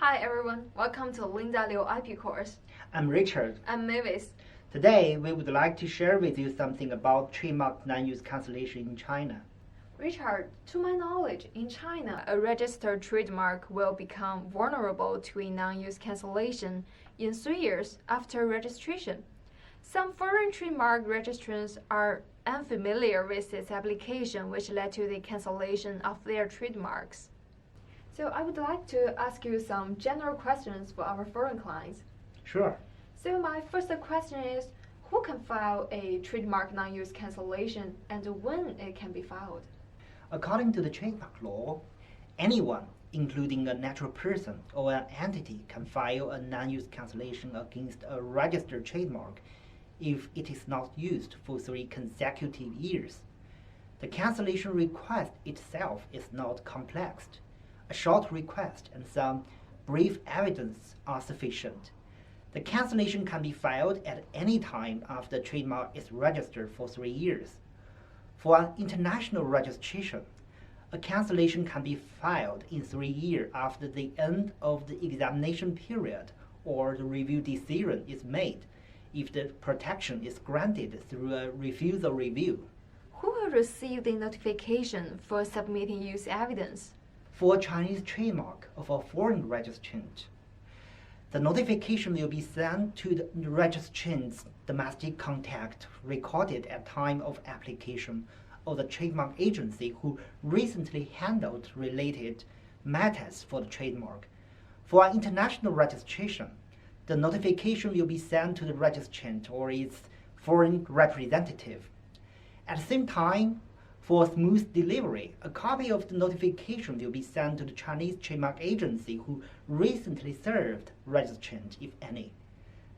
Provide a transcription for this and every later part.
Hi everyone, welcome to Linda Liu IP course. I'm Richard. I'm Mavis. Today, we would like to share with you something about trademark non-use cancellation in China. Richard, to my knowledge, in China, a registered trademark will become vulnerable to a non-use cancellation in 3 years after registration. Some foreign trademark registrants are unfamiliar with this application, which led to the cancellation of their trademarks. So I would like to ask you some general questions for our foreign clients. Sure. So my first question is, who can file a trademark non-use cancellation and when it can be filed? According to the trademark law, anyone, including a natural person or an entity, can file a non-use cancellation against a registered trademark if it is not used for 3 consecutive years. The cancellation request itself is not complex. A short request and some brief evidence are sufficient. The cancellation can be filed at any time after the trademark is registered for 3 years. For an international registration, a cancellation can be filed in 3 years after the end of the examination period or the review decision is made, if the protection is granted through a refusal review. Who will receive the notification for submitting use evidence? For a Chinese trademark of a foreign registrant, the notification will be sent to the registrant's domestic contact recorded at time of application or the trademark agency who recently handled related matters for the trademark. For an international registration, the notification will be sent to the registrant or its foreign representative. At the same time, for smooth delivery, a copy of the notification will be sent to the Chinese trademark agency who recently served registrant, if any.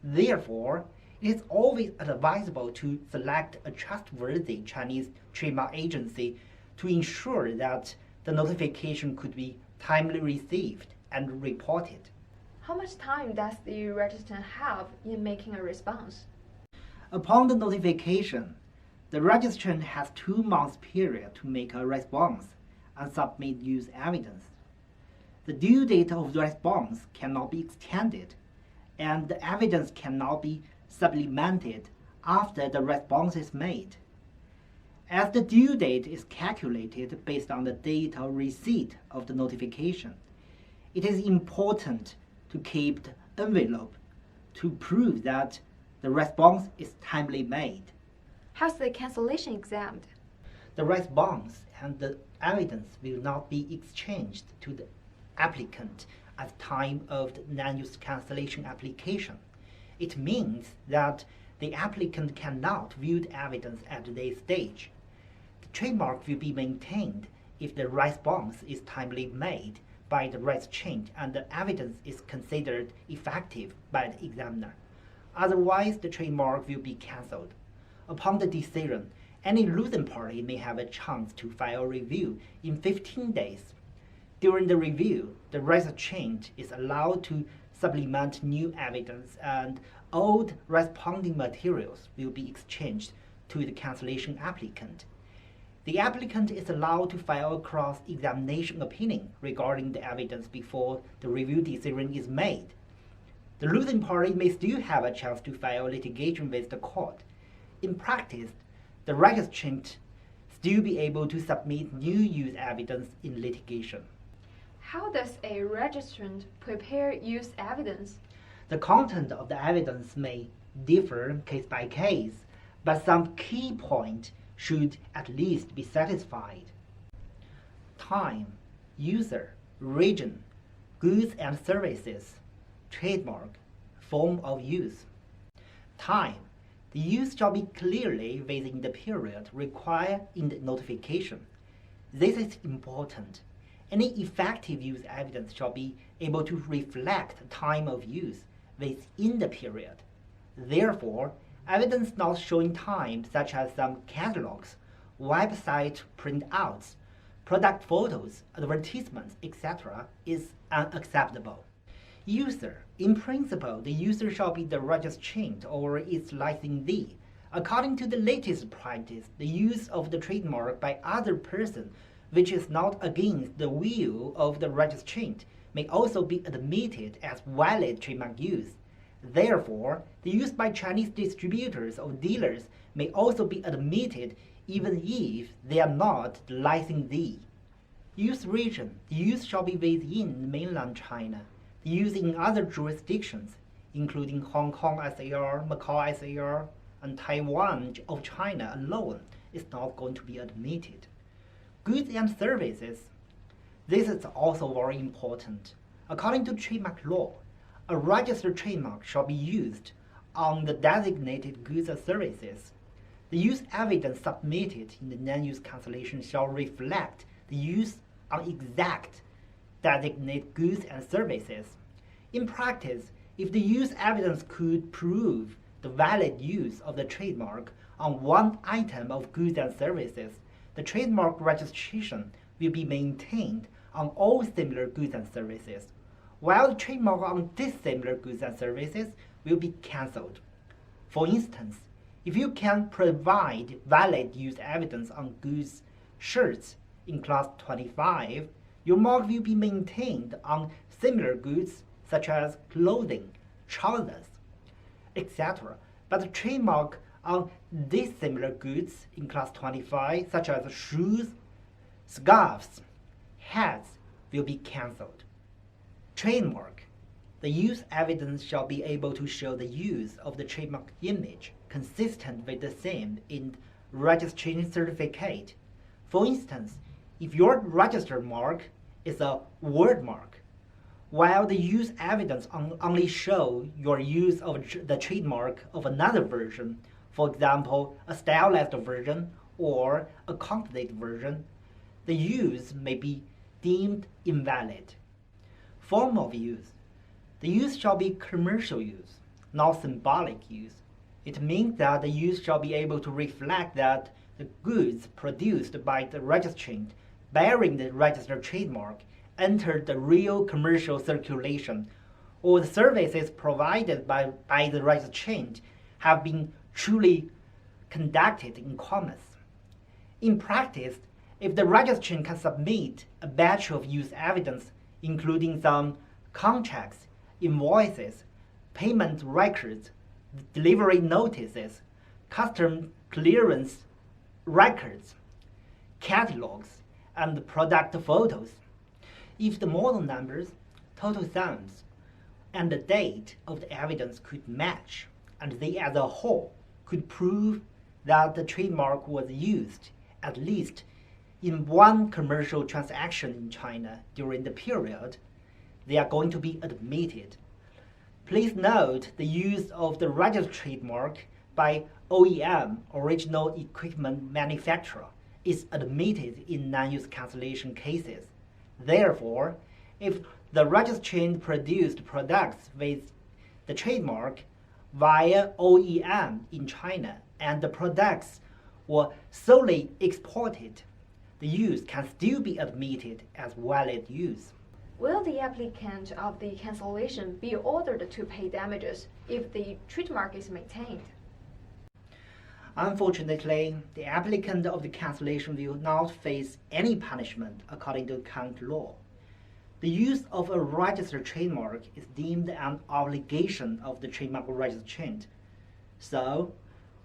Therefore, it is always advisable to select a trustworthy Chinese trademark agency to ensure that the notification could be timely received and reported. How much time does the registrant have in making a response? Upon the notification, the registrant has 2 months period to make a response and submit use evidence. The due date of the response cannot be extended, and the evidence cannot be supplemented after the response is made. As the due date is calculated based on the date of receipt of the notification, it is important to keep the envelope to prove that the response is timely made. How's the cancellation examined? The response and the evidence will not be exchanged to the applicant at the time of the non-use cancellation application. It means that the applicant cannot view the evidence at this stage. The trademark will be maintained if the response is timely made by the registrant and the evidence is considered effective by the examiner. Otherwise, the trademark will be cancelled. Upon the decision, any losing party may have a chance to file a review in 15 days. During the review, the registrant is allowed to supplement new evidence and old responding materials will be exchanged to the cancellation applicant. The applicant is allowed to file a cross-examination opinion regarding the evidence before the review decision is made. The losing party may still have a chance to file litigation with the court. In practice, the registrant still be able to submit new use evidence in litigation. How does a registrant prepare use evidence? The content of the evidence may differ case by case, but some key points should at least be satisfied. Time, user, region, goods and services, trademark, form of use. Time. The use shall be clearly within the period required in the notification. This is important. Any effective use evidence shall be able to reflect time of use within the period. Therefore, evidence not showing time, such as some catalogs, website printouts, product photos, advertisements, etc., is unacceptable. User. In principle, the user shall be the registrant or its licensee. According to the latest practice, the use of the trademark by other person, which is not against the will of the registrant, may also be admitted as valid trademark use. Therefore, the use by Chinese distributors or dealers may also be admitted even if they are not the licensee. Use region. The use shall be within mainland China. The use in other jurisdictions, including Hong Kong SAR, Macau SAR, and Taiwan of China alone, is not going to be admitted. Goods and services. This is also very important. According to trademark law, a registered trademark shall be used on the designated goods and services. The use evidence submitted in the non-use cancellation shall reflect the use on exact designated goods and services. In practice, if the use evidence could prove the valid use of the trademark on one item of goods and services, the trademark registration will be maintained on all similar goods and services, while the trademark on dissimilar goods and services will be cancelled. For instance, if you can provide valid use evidence on goods shirts in Class 25, your mark will be maintained on similar goods such as clothing, trousers, etc. But the trademark on dissimilar goods in Class 25, such as shoes, scarves, hats, will be cancelled. Trademark. The use evidence shall be able to show the use of the trademark image consistent with the same in registration certificate. For instance, if your registered mark is a word mark, while the use evidence only show your use of the trademark of another version, for example, a stylized version or a complete version, the use may be deemed invalid. Form of use. The use shall be commercial use, not symbolic use. It means that the use shall be able to reflect that the goods produced by the registrant bearing the registered trademark entered the real commercial circulation, or the services provided by the registrant have been truly conducted in commerce. In practice, if the registrant can submit a batch of use evidence, including some contracts, invoices, payment records, delivery notices, custom clearance records, catalogs, and product photos, if the model numbers, total sums, and the date of the evidence could match, and they as a whole could prove that the trademark was used at least in one commercial transaction in China during the period, they are going to be admitted. Please note the use of the registered trademark by OEM, original equipment manufacturer, is admitted in non-use cancellation cases. Therefore, if the registrant produced products with the trademark via OEM in China and the products were solely exported, the use can still be admitted as valid use. Will the applicant of the cancellation be ordered to pay damages if the trademark is maintained? Unfortunately, the applicant of the cancellation will not face any punishment according to current law. The use of a registered trademark is deemed an obligation of the trademark registrant. So,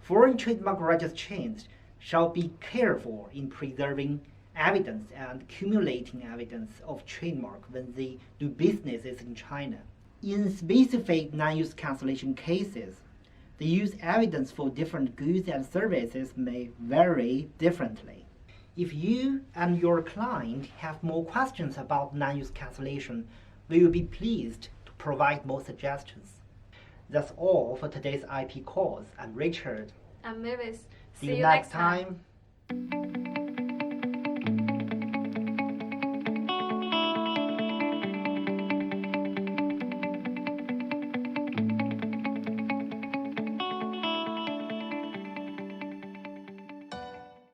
foreign trademark registrants shall be careful in preserving evidence and accumulating evidence of trademark when they do businesses in China. In specific non-use cancellation cases, the use evidence for different goods and services may vary differently. If you and your client have more questions about non-use cancellation, we will be pleased to provide more suggestions. That's all for today's IP course. I'm Richard. I'm Mavis. See you next time.